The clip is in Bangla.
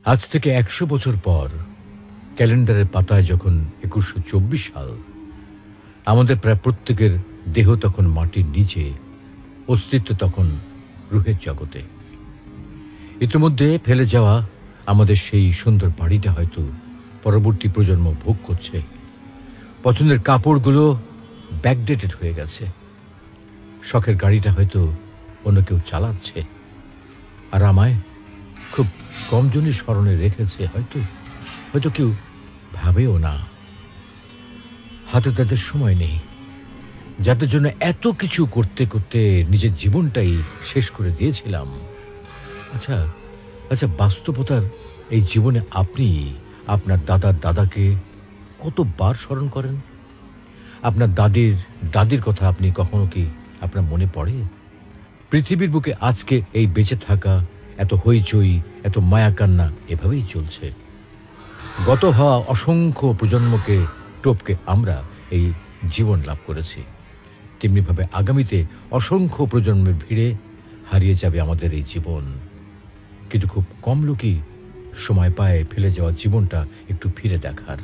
আজ থেকে ১০০ বছর পর ক্যালেন্ডারের পাতায় যখন ২১২৪ সাল, আমাদের প্রায় প্রত্যেকের দেহ তখন মাটির নিচে, অস্তিত্ব তখন রুহের জগতে। ইতিমধ্যে ফেলে যাওয়া আমাদের সেই সুন্দর বাড়িটা হয়তো পরবর্তী প্রজন্ম ভোগ করছে। পছন্দের কাপড়গুলো ব্যাকডেটেড হয়ে গেছে। শখের গাড়িটা হয়তো অন্য কেউ চালাচ্ছে, আর আমায় খুব কমজনই স্মরণে রেখেছে হয়তো হয়তো কেউ ভাবেও না। হাতে তাদের সময় নেই, যাদের জন্য এত কিছু করতে করতে নিজের জীবনটাই শেষ করে দিয়েছিলাম। আচ্ছা আচ্ছা, বাস্তবতার এই জীবনে আপনি আপনার দাদার দাদাকে কতবার স্মরণ করেন? আপনার দাদির দাদির কথা আপনি কখনো কি আপনার মনে পড়ে? পৃথিবীর বুকে আজকে এই বেঁচে থাকা, এত হইচই, এত মায়াকান্না এভাবেই চলছে। গত হওয়া অসংখ্য প্রজন্মকে টপকে আমরা এই জীবন লাভ করেছি। তেমনিভাবে আগামীতে অসংখ্য প্রজন্মের ভিড়ে হারিয়ে যাবে আমাদের এই জীবন। কিন্তু খুব কম লোকই সময় পায় ফেলে যাওয়া জীবনটা একটু ফিরে দেখার।